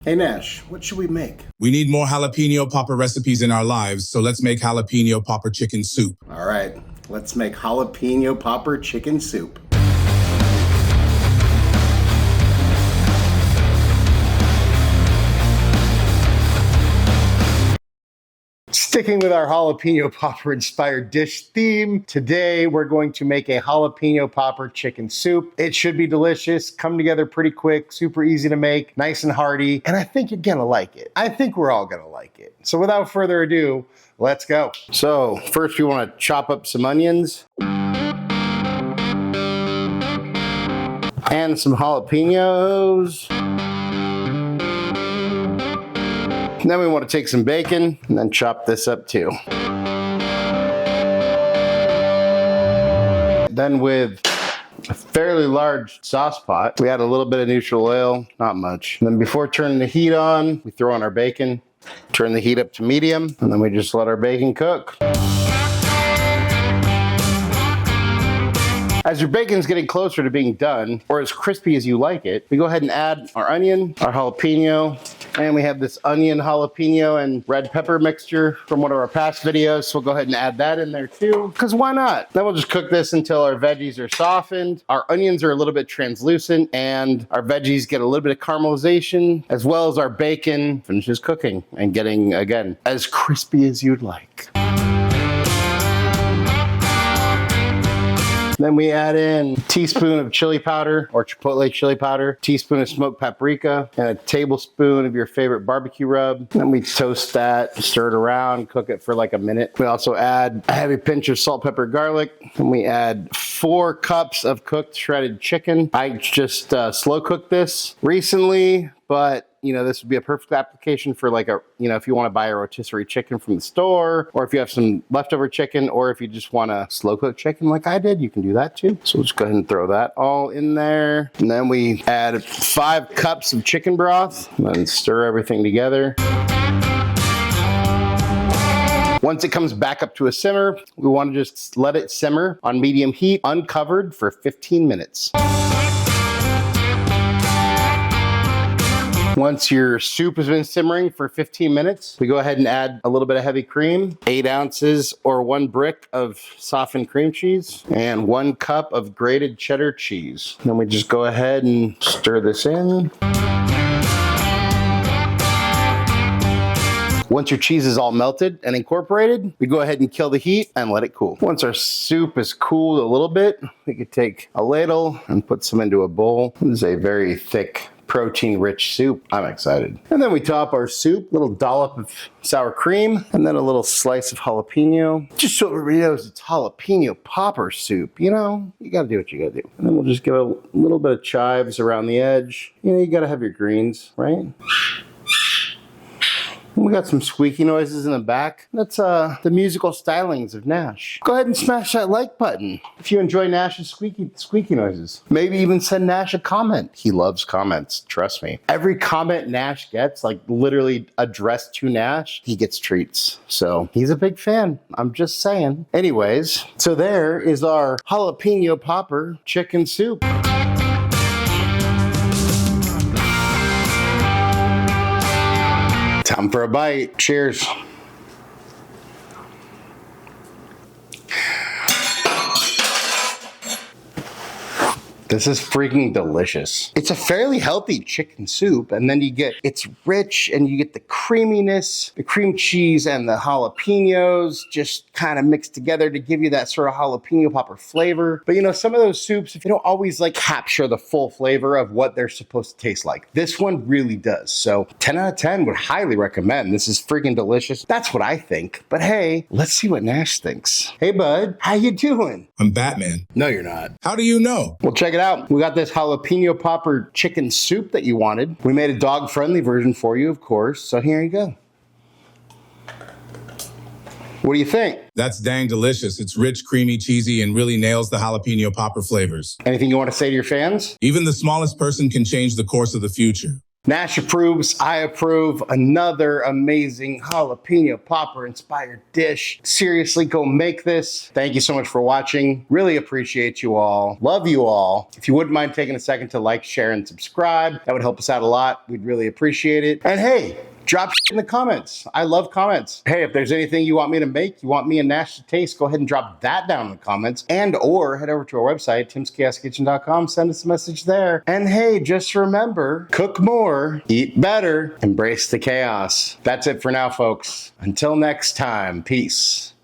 Hey Nash, what should we make? We need more jalapeno popper recipes in our lives, so let's make jalapeno popper chicken soup. All right, let's make jalapeno popper chicken soup. Sticking with our jalapeno popper inspired dish theme, today we're going to make a jalapeno popper chicken soup. It should be delicious, come together pretty quick, super easy to make, nice and hearty, and I think you're gonna like it. I think we're all gonna like it. So without further ado, let's go. So first we wanna chop up some onions and some jalapenos. And then we want to take some bacon and then chop this up too. Then with a fairly large sauce pot, we add a little bit of neutral oil, not much. And then before turning the heat on, we throw on our bacon, turn the heat up to medium, and then we just let our bacon cook. As your bacon's getting closer to being done, or as crispy as you like it, we go ahead and add our onion, our jalapeno, and we have this onion, jalapeno, and red pepper mixture from one of our past videos, so we'll go ahead and add that in there too, because why not? Then we'll just cook this until our veggies are softened, our onions are a little bit translucent, and our veggies get a little bit of caramelization, as well as our bacon finishes cooking and getting, again, as crispy as you'd like. Then we add in a teaspoon of chili powder or chipotle chili powder, teaspoon of smoked paprika, and a tablespoon of your favorite barbecue rub. Then we toast that, stir it around, cook it for like a minute. We also add a heavy pinch of salt, pepper, garlic. And we add 4 cups of cooked shredded chicken. I just slow cooked this recently, but you know, this would be a perfect application for like a, you know, if you want to buy a rotisserie chicken from the store, or if you have some leftover chicken, or if you just want to slow cook chicken like I did, you can do that too. So we'll just go ahead and throw that all in there. And then we add 5 cups of chicken broth and stir everything together. Once it comes back up to a simmer, we want to just let it simmer on medium heat, uncovered for 15 minutes. Once your soup has been simmering for 15 minutes, we go ahead and add a little bit of heavy cream, 8 ounces or 1 brick of softened cream cheese, and 1 cup of grated cheddar cheese. Then we just go ahead and stir this in. Once your cheese is all melted and incorporated, we go ahead and kill the heat and let it cool. Once our soup is cooled a little bit, we could take a ladle and put some into a bowl. This is a very thick, protein-rich soup. I'm excited. And then we top our soup, a little dollop of sour cream, and then a little slice of jalapeno. Just so everybody knows it's jalapeno popper soup, you know? You gotta do what you gotta do. And then we'll just give it a little bit of chives around the edge. You know, you gotta have your greens, right? We got some squeaky noises in the back. That's the musical stylings of Nash. Go ahead and smash that like button if you enjoy Nash's squeaky noises. Maybe even send Nash a comment. He loves comments, trust me. Every comment Nash gets, like literally addressed to Nash, he gets treats. So he's a big fan, I'm just saying. Anyways, so there is our jalapeno popper chicken soup. Time for a bite. Cheers. This is freaking delicious. It's a fairly healthy chicken soup, and then it's rich, and you get the creaminess, the cream cheese and the jalapenos just kind of mixed together to give you that sort of jalapeno popper flavor. But you know, some of those soups, they don't always like capture the full flavor of what they're supposed to taste like. This one really does. So 10 out of 10 would highly recommend. This is freaking delicious. That's what I think. But hey, let's see what Nash thinks. Hey bud, how you doing? I'm Batman. No, you're not. How do you know? Well, check it out. We got this jalapeno popper chicken soup that you wanted. We made a dog-friendly version for you, of course. So here you go. What do you think? That's dang delicious. It's rich, creamy, cheesy, and really nails the jalapeno popper flavors. Anything you want to say to your fans? Even the smallest person can change the course of the future. Nash approves, I approve. Another amazing jalapeno popper inspired dish. Seriously, go make this. Thank you so much for watching. Really appreciate you all. Love you all. If you wouldn't mind taking a second to like, share, and subscribe, that would help us out a lot. We'd really appreciate it. And hey, drop in the comments. I love comments. Hey, if there's anything you want me to make, you want me and Nash to taste, go ahead and drop that down in the comments. And or head over to our website, timschaoskitchen.com, send us a message there. And hey, just remember, cook more, eat better, embrace the chaos. That's it for now, folks. Until next time, peace.